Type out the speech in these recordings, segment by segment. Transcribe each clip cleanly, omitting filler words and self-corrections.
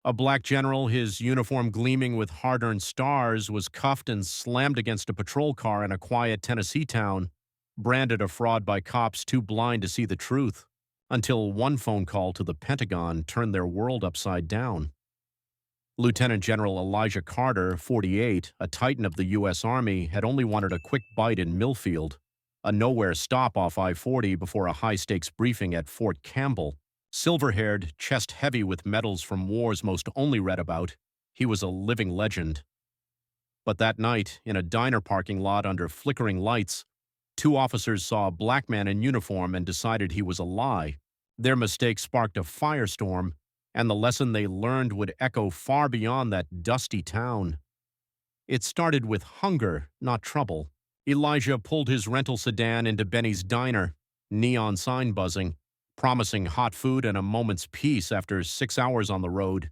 A black general, his uniform gleaming with hard-earned stars, was cuffed and slammed against a patrol car in a quiet Tennessee town, branded a fraud by cops too blind to see the truth, until one phone call to the Pentagon turned their world upside down. Lieutenant General Elijah Carter, 48, a titan of the U.S. Army, had only wanted a quick bite in Millfield, a nowhere stop off I-40 before a high-stakes briefing at Fort Campbell. Silver-haired, chest-heavy with medals from wars most only read about, he was a living legend. But that night, in a diner parking lot under flickering lights, two officers saw a black man in uniform and decided he was a lie. Their mistake sparked a firestorm, and the lesson they learned would echo far beyond that dusty town. It started with hunger, not trouble. Elijah pulled his rental sedan into Benny's diner, neon sign buzzing, promising hot food and a moment's peace after 6 hours on the road.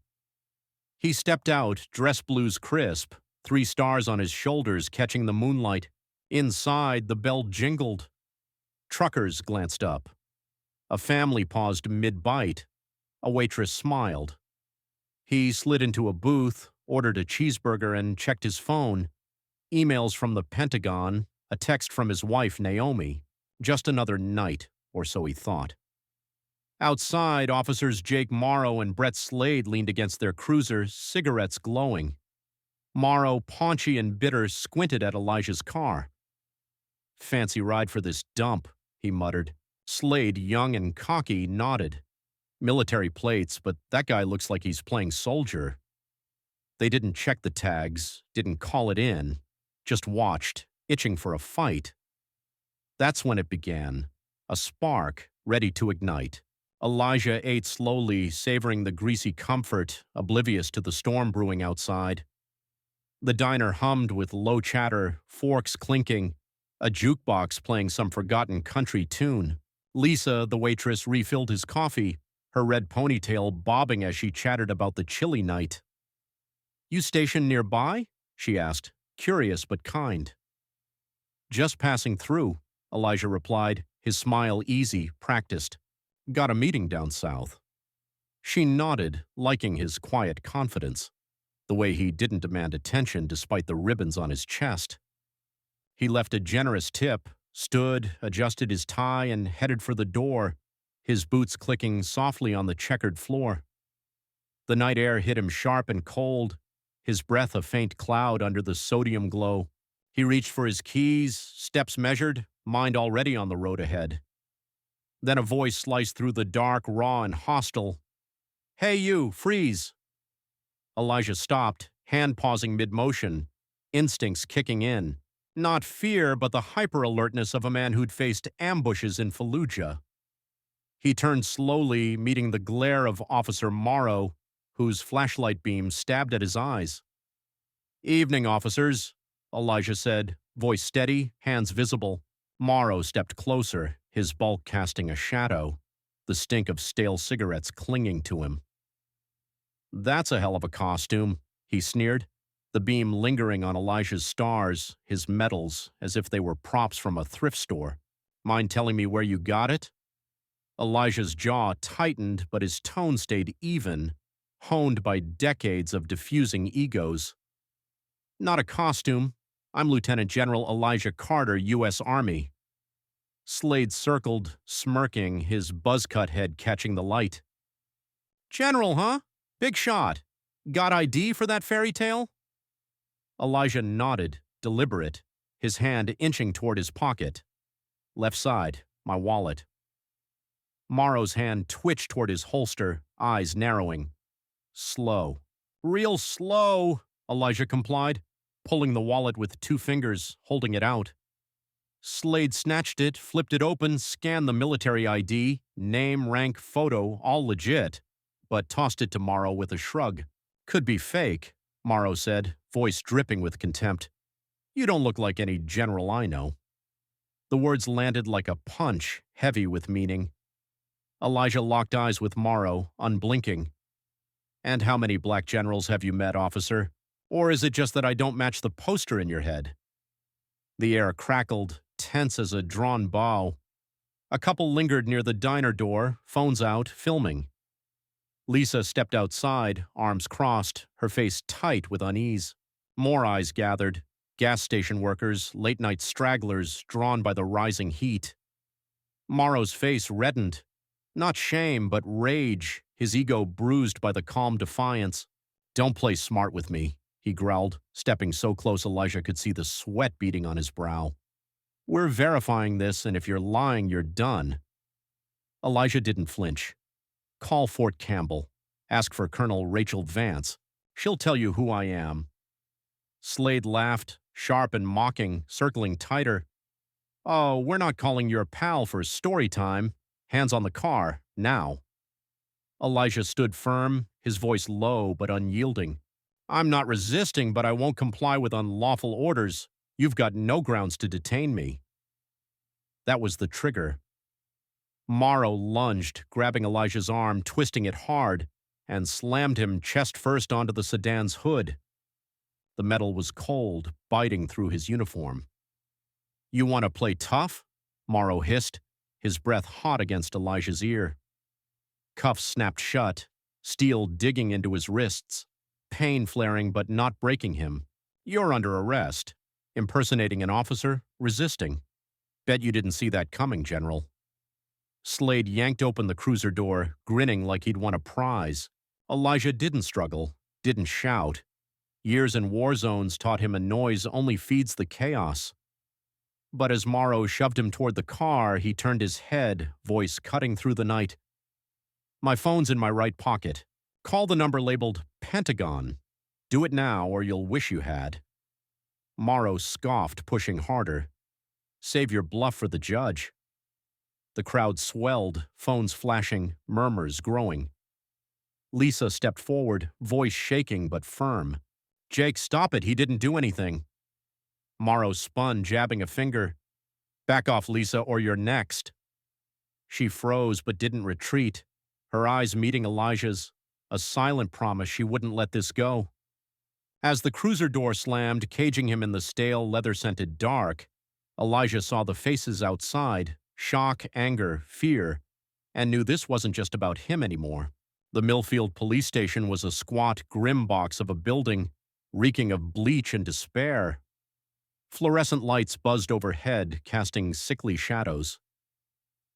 He stepped out, dress blues crisp, 3 stars on his shoulders catching the moonlight. Inside, the bell jingled. Truckers glanced up. A family paused mid-bite. A waitress smiled. He slid into a booth, ordered a cheeseburger, and checked his phone. Emails from the Pentagon, a text from his wife, Naomi. Just another night, or so he thought. Outside, officers Jake Morrow and Brett Slade leaned against their cruiser, cigarettes glowing. Morrow, paunchy and bitter, squinted at Elijah's car. "Fancy ride for this dump," he muttered. Slade, young and cocky, nodded. "Military plates, but that guy looks like he's playing soldier." They didn't check the tags, didn't call it in, just watched, itching for a fight. That's when it began, a spark ready to ignite. Elijah ate slowly, savoring the greasy comfort, oblivious to the storm brewing outside. The diner hummed with low chatter, forks clinking, a jukebox playing some forgotten country tune. Lisa, the waitress, refilled his coffee, her red ponytail bobbing as she chattered about the chilly night. "You stationed nearby?" she asked, curious but kind. "Just passing through," Elijah replied, his smile easy, practiced. "Got a meeting down south." She nodded, liking his quiet confidence, the way he didn't demand attention despite the ribbons on his chest. He left a generous tip, stood, adjusted his tie, and headed for the door, his boots clicking softly on the checkered floor. The night air hit him sharp and cold, his breath a faint cloud under the sodium glow. He reached for his keys, steps measured, mind already on the road ahead. Then a voice sliced through the dark, raw, and hostile. "Hey you, freeze!" Elijah stopped, hand pausing mid-motion, instincts kicking in. Not fear, but the hyper-alertness of a man who'd faced ambushes in Fallujah. He turned slowly, meeting the glare of Officer Morrow, whose flashlight beam stabbed at his eyes. "Evening, officers," Elijah said, voice steady, hands visible. Morrow stepped closer, his bulk casting a shadow, the stink of stale cigarettes clinging to him. "That's a hell of a costume," he sneered, the beam lingering on Elijah's stars, his medals, as if they were props from a thrift store. "Mind telling me where you got it?" Elijah's jaw tightened, but his tone stayed even, honed by decades of diffusing egos. "Not a costume. I'm Lieutenant General Elijah Carter, U.S. Army." Slade circled, smirking, his buzz-cut head catching the light. "General, huh? Big shot. Got ID for that fairy tale?" Elijah nodded, deliberate, his hand inching toward his pocket. "Left side, my wallet." Morrow's hand twitched toward his holster, eyes narrowing. "Slow. Real slow," Elijah complied, pulling the wallet with 2 fingers, holding it out. Slade snatched it, flipped it open, scanned the military ID, name, rank, photo, all legit, but tossed it to Morrow with a shrug. "Could be fake," Morrow said, voice dripping with contempt. "You don't look like any general I know." The words landed like a punch, heavy with meaning. Elijah locked eyes with Morrow, unblinking. "And how many black generals have you met, officer? Or is it just that I don't match the poster in your head?" The air crackled, tense as a drawn bow. A couple lingered near the diner door, phones out, filming. Lisa stepped outside, arms crossed, her face tight with unease. More eyes gathered, gas station workers, late-night stragglers drawn by the rising heat. Morrow's face reddened. Not shame, but rage, his ego bruised by the calm defiance. "Don't play smart with me," he growled, stepping so close Elijah could see the sweat beading on his brow. "We're verifying this, and if you're lying, you're done." Elijah didn't flinch. "Call Fort Campbell. Ask for Colonel Rachel Vance. She'll tell you who I am." Slade laughed, sharp and mocking, circling tighter. "Oh, we're not calling your pal for story time. Hands on the car, now." Elijah stood firm, his voice low but unyielding. "I'm not resisting, but I won't comply with unlawful orders. You've got no grounds to detain me." That was the trigger. Morrow lunged, grabbing Elijah's arm, twisting it hard, and slammed him chest first onto the sedan's hood. The metal was cold, biting through his uniform. "You want to play tough?" Morrow hissed, his breath hot against Elijah's ear. Cuffs snapped shut, steel digging into his wrists, pain flaring but not breaking him. "You're under arrest. Impersonating an officer, resisting. Bet you didn't see that coming, General." Slade yanked open the cruiser door, grinning like he'd won a prize. Elijah didn't struggle, didn't shout. Years in war zones taught him a noise only feeds the chaos. But as Morrow shoved him toward the car, he turned his head, voice cutting through the night. "My phone's in my right pocket. Call the number labeled Pentagon. Do it now or you'll wish you had." Morrow scoffed, pushing harder. "Save your bluff for the judge." The crowd swelled, phones flashing, murmurs growing. Lisa stepped forward, voice shaking but firm. "Jake, stop it. He didn't do anything." Morrow spun, jabbing a finger. "Back off, Lisa, or you're next." She froze but didn't retreat, her eyes meeting Elijah's, a silent promise she wouldn't let this go. As the cruiser door slammed, caging him in the stale, leather-scented dark, Elijah saw the faces outside, shock, anger, fear, and knew this wasn't just about him anymore. The Millfield police station was a squat, grim box of a building, reeking of bleach and despair. Fluorescent lights buzzed overhead, casting sickly shadows.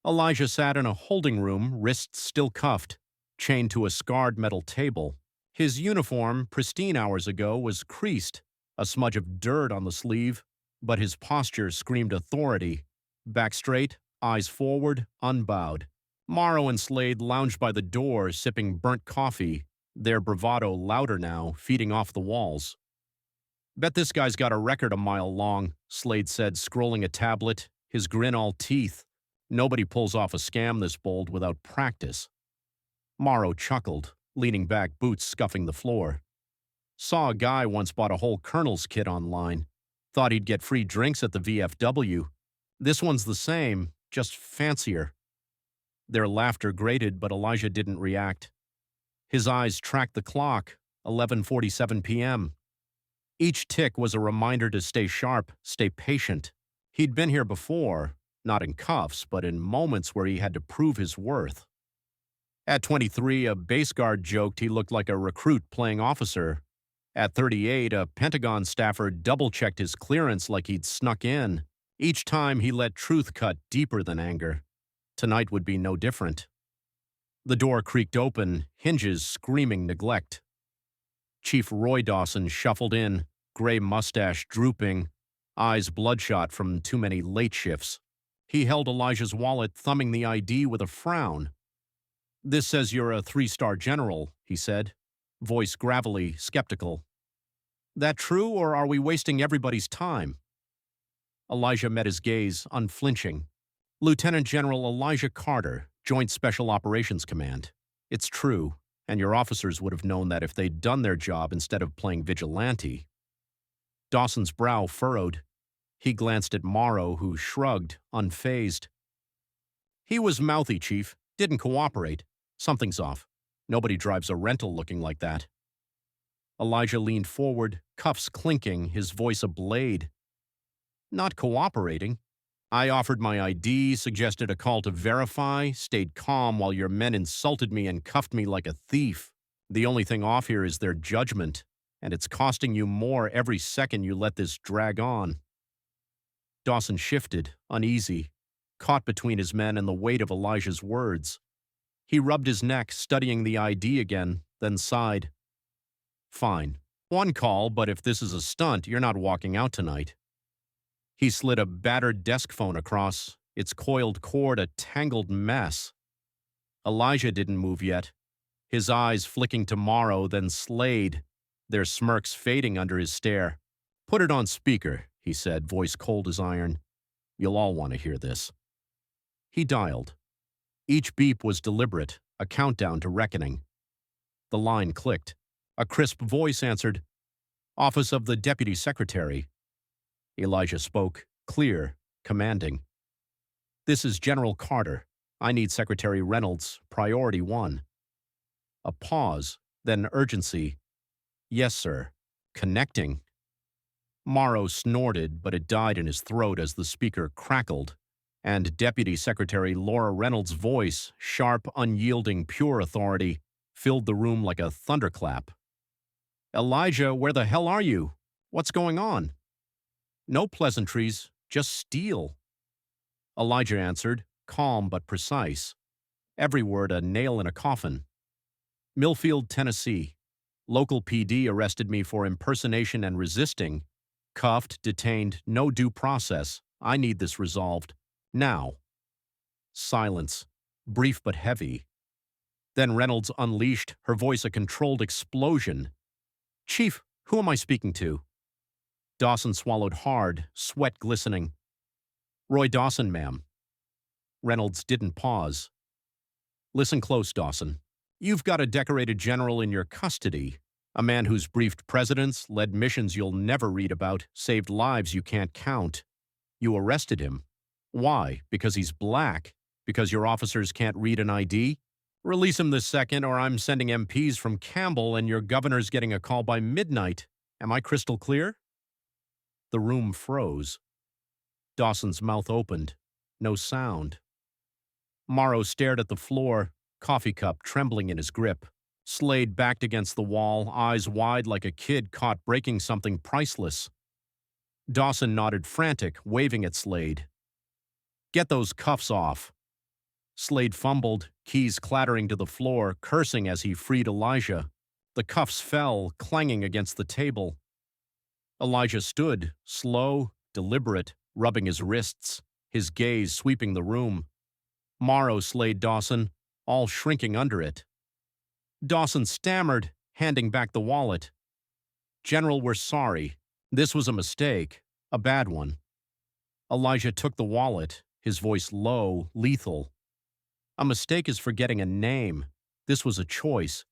Elijah sat in a holding room, wrists still cuffed, chained to a scarred metal table. His uniform, pristine hours ago, was creased, a smudge of dirt on the sleeve, but his posture screamed authority. Back straight, eyes forward, unbowed. Morrow and Slade lounged by the door, sipping burnt coffee, their bravado louder now, feeding off the walls. "Bet this guy's got a record a mile long," Slade said, scrolling a tablet, his grin all teeth. "Nobody pulls off a scam this bold without practice." Morrow chuckled, leaning back, boots scuffing the floor. "Saw a guy once bought a whole colonel's kit online. Thought he'd get free drinks at the VFW. This one's the same, just fancier." Their laughter grated, but Elijah didn't react. His eyes tracked the clock, 11:47 p.m. Each tick was a reminder to stay sharp, stay patient. He'd been here before, not in cuffs, but in moments where he had to prove his worth. At 23, a base guard joked he looked like a recruit playing officer. At 38, a Pentagon staffer double-checked his clearance like he'd snuck in. Each time he let truth cut deeper than anger. Tonight would be no different. The door creaked open, hinges screaming neglect. Chief Roy Dawson shuffled in, gray mustache drooping, eyes bloodshot from too many late shifts. He held Elijah's wallet, thumbing the ID with a frown. "This says you're a 3-star general," he said, voice gravelly, skeptical. "That true, or are we wasting everybody's time?" Elijah met his gaze, unflinching. "Lieutenant General Elijah Carter, Joint Special Operations Command. It's true, and your officers would have known that if they'd done their job instead of playing vigilante." Dawson's brow furrowed. He glanced at Morrow, who shrugged, unfazed. "He was mouthy, Chief. Didn't cooperate. Something's off. Nobody drives a rental looking like that." Elijah leaned forward, cuffs clinking, his voice a blade. "Not cooperating? I offered my ID, suggested a call to verify, stayed calm while your men insulted me and cuffed me like a thief. The only thing off here is their judgment, and it's costing you more every second you let this drag on. Dawson shifted, uneasy, caught between his men and the weight of Elijah's words. He rubbed his neck, studying the ID again, then sighed. Fine. One call, but if this is a stunt, you're not walking out tonight. He slid a battered desk phone across, its coiled cord a tangled mess. Elijah didn't move yet, his eyes flicking to Morrow, then Slade, their smirks fading under his stare. Put it on speaker, he said, voice cold as iron. You'll all want to hear this. He dialed. Each beep was deliberate, a countdown to reckoning. The line clicked. A crisp voice answered, Office of the Deputy Secretary. Elijah spoke, clear, commanding. This is General Carter. I need Secretary Reynolds, priority 1. A pause, then urgency. Yes, sir. Connecting. Morrow snorted, but it died in his throat as the speaker crackled, and Deputy Secretary Laura Reynolds' voice, sharp, unyielding, pure authority, filled the room like a thunderclap. Elijah, where the hell are you? What's going on? No pleasantries, just steel. Elijah answered, calm but precise. Every word a nail in a coffin. Millfield, Tennessee. Local PD arrested me for impersonation and resisting. Cuffed, detained, no due process. I need this resolved. Now. Silence. Brief but heavy. Then Reynolds unleashed, her voice a controlled explosion. Chief, who am I speaking to? Dawson swallowed hard, sweat glistening. Roy Dawson, ma'am. Reynolds didn't pause. Listen close, Dawson. You've got a decorated general in your custody, a man who's briefed presidents, led missions you'll never read about, saved lives you can't count. You arrested him. Why? Because he's black? Because your officers can't read an ID? Release him this second, or I'm sending MPs from Campbell and your governor's getting a call by midnight. Am I crystal clear? The room froze. Dawson's mouth opened. No sound. Morrow stared at the floor, coffee cup trembling in his grip. Slade backed against the wall, eyes wide like a kid caught breaking something priceless. Dawson nodded frantic, waving at Slade. Get those cuffs off. Slade fumbled, keys clattering to the floor, cursing as he freed Elijah. The cuffs fell, clanging against the table. Elijah stood, slow, deliberate, rubbing his wrists, his gaze sweeping the room. Morrow slayed Dawson, all shrinking under it. Dawson stammered, handing back the wallet. General, we're sorry. This was a mistake, a bad one. Elijah took the wallet, his voice low, lethal. A mistake is forgetting a name. This was a choice.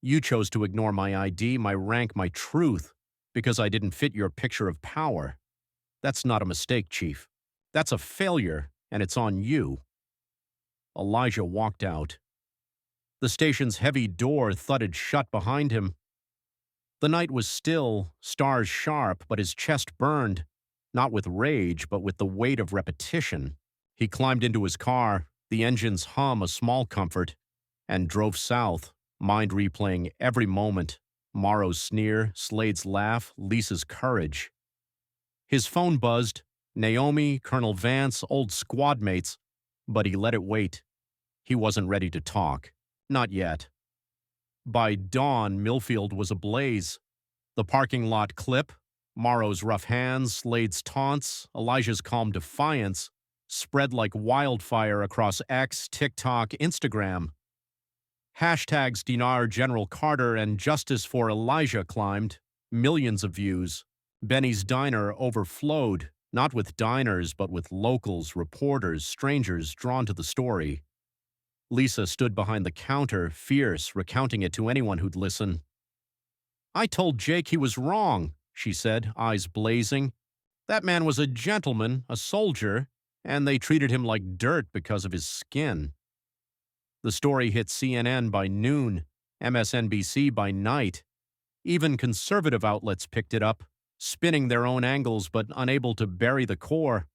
You chose to ignore my ID, my rank, my truth, because I didn't fit your picture of power. That's not a mistake, Chief. That's a failure, and it's on you. Elijah walked out. The station's heavy door thudded shut behind him. The night was still, stars sharp, but his chest burned, not with rage, but with the weight of repetition. He climbed into his car, the engine's hum a small comfort, and drove south, mind replaying every moment. Morrow's sneer, Slade's laugh, Lisa's courage. His phone buzzed. Naomi, Colonel Vance, old squad mates, but he let it wait. He wasn't ready to talk. Not yet. By dawn, Millfield was ablaze. The parking lot clip, Morrow's rough hands, Slade's taunts, Elijah's calm defiance, spread like wildfire across X, TikTok, Instagram. Hashtags Dinar General Carter and Justice for Elijah climbed, millions of views. Benny's Diner overflowed, not with diners but with locals, reporters, strangers drawn to the story. Lisa stood behind the counter, fierce, recounting it to anyone who'd listen. I told Jake he was wrong, she said, eyes blazing. That man was a gentleman, a soldier, and they treated him like dirt because of his skin. The story hit CNN by noon, MSNBC by night. Even conservative outlets picked it up, spinning their own angles but unable to bury the core.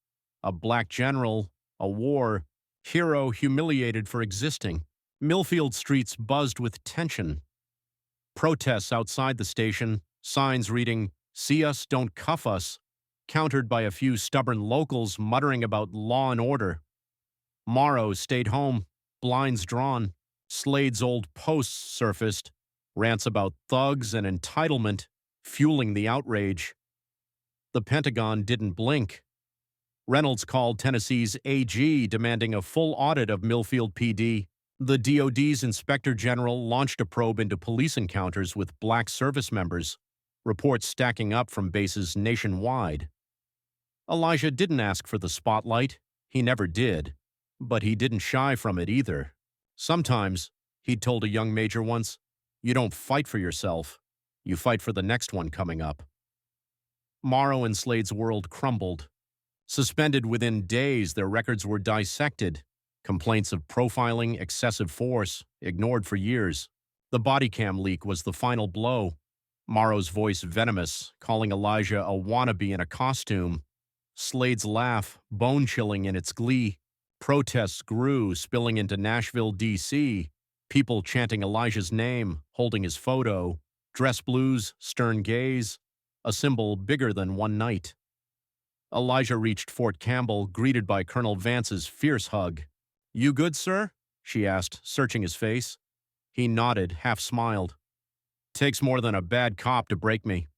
A black general, a war hero humiliated for existing. Millfield streets buzzed with tension. Protests outside the station, signs reading, "See us, don't cuff us," countered by a few stubborn locals muttering about law and order. Morrow stayed home, blinds drawn. Slade's old posts surfaced, rants about thugs and entitlement, fueling the outrage. The Pentagon didn't blink. Reynolds called Tennessee's AG demanding a full audit of Millfield PD. The DOD's Inspector General launched a probe into police encounters with black service members, reports stacking up from bases nationwide. Elijah didn't ask for the spotlight. He never did. But he didn't shy from it either. Sometimes, he'd told a young major once, "You don't fight for yourself. You fight for the next one coming up." Morrow and Slade's world crumbled. Suspended within days, their records were dissected. Complaints of profiling, excessive force, ignored for years. The body cam leak was the final blow. Morrow's voice venomous, calling Elijah a wannabe in a costume. Slade's laugh, bone-chilling in its glee. Protests grew, spilling into Nashville, D.C., people chanting Elijah's name, holding his photo, dress blues, stern gaze, a symbol bigger than one night. Elijah reached Fort Campbell, greeted by Colonel Vance's fierce hug. "You good, sir?" she asked, searching his face. He nodded, half-smiled. "Takes more than a bad cop to break me."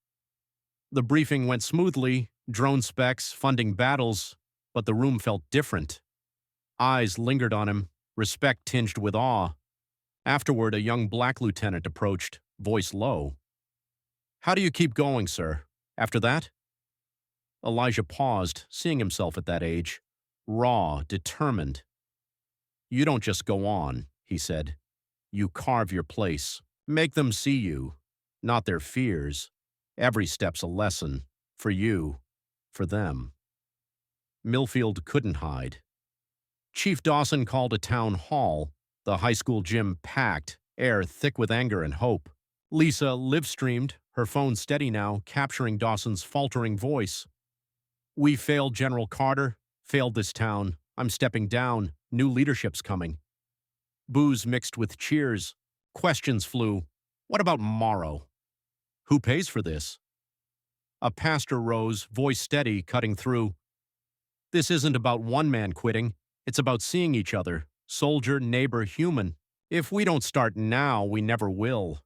The briefing went smoothly, drone specs, funding battles, but the room felt different. Eyes lingered on him, respect tinged with awe. Afterward, a young black lieutenant approached, voice low. "How do you keep going, sir? After that?" Elijah paused, seeing himself at that age. Raw, determined. "You don't just go on," he said. "You carve your place. Make them see you, not their fears. Every step's a lesson. For you. For them." Millfield couldn't hide. Chief Dawson called a town hall, the high school gym packed, air thick with anger and hope. Lisa live-streamed, her phone steady now, capturing Dawson's faltering voice. "We failed General Carter, failed this town. I'm stepping down. New leadership's coming." Boos mixed with cheers. Questions flew. What about Morrow? Who pays for this? A pastor rose, voice steady, cutting through. "This isn't about one man quitting. It's about seeing each other, soldier, neighbor, human. If we don't start now, we never will."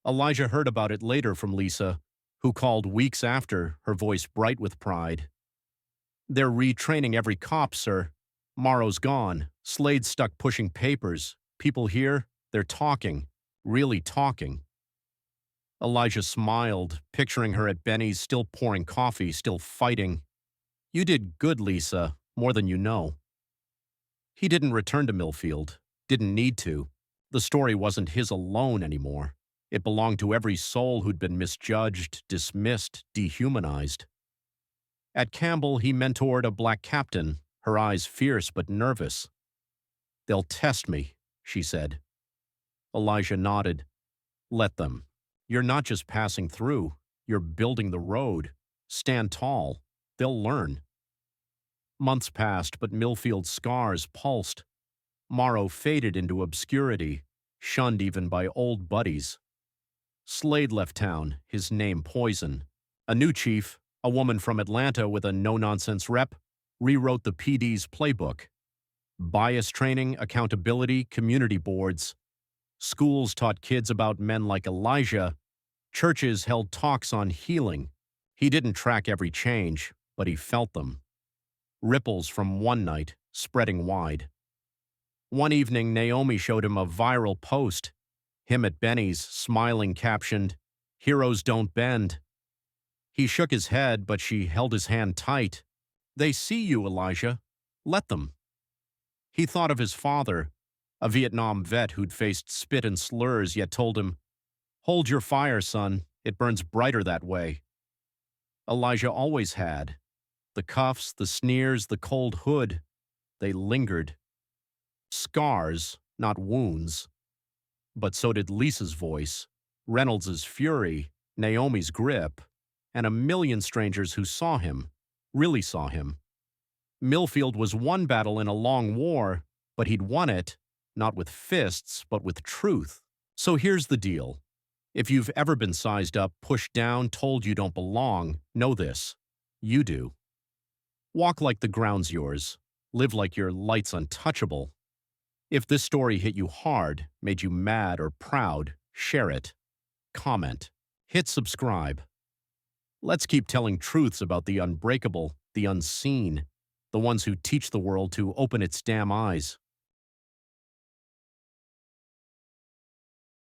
Elijah heard about it later from Lisa, who called weeks after, her voice bright with pride. "They're retraining every cop, sir. Morrow's gone. Slade's stuck pushing papers. People here, they're talking. Really talking." Elijah smiled, picturing her at Benny's, still pouring coffee, still fighting. "You did good, Lisa, more than you know." He didn't return to Millfield. Didn't need to. The story wasn't his alone anymore. It belonged to every soul who'd been misjudged, dismissed, dehumanized. At Campbell, he mentored a black captain, her eyes fierce but nervous. "They'll test me," she said. Elijah nodded. "Let them. You're not just passing through. You're building the road. Stand tall. They'll learn." Months passed, but Millfield's scars pulsed. Morrow faded into obscurity, shunned even by old buddies. Slade left town, his name poison. A new chief, a woman from Atlanta with a no-nonsense rep, rewrote the PD's playbook. Bias training, accountability, community boards. Schools taught kids about men like Elijah. Churches held talks on healing. He didn't track every change, but he felt them. Ripples from one night, spreading wide. One evening, Naomi showed him a viral post. Him at Benny's, smiling, captioned, "Heroes don't bend." He shook his head, but she held his hand tight. "They see you, Elijah. Let them." He thought of his father, a Vietnam vet who'd faced spit and slurs, yet told him, "Hold your fire, son. It burns brighter that way." Elijah always had. The cuffs, the sneers, the cold hood. They lingered. Scars, not wounds. But so did Lisa's voice, Reynolds's fury, Naomi's grip, and a million strangers who saw him, really saw him. Millfield was one battle in a long war, but he'd won it, not with fists, but with truth. So here's the deal. If you've ever been sized up, pushed down, told you don't belong, know this. You do. Walk like the ground's yours. Live like your light's untouchable. If this story hit you hard, made you mad or proud, share it. Comment. Hit subscribe. Let's keep telling truths about the unbreakable, the unseen, the ones who teach the world to open its damn eyes.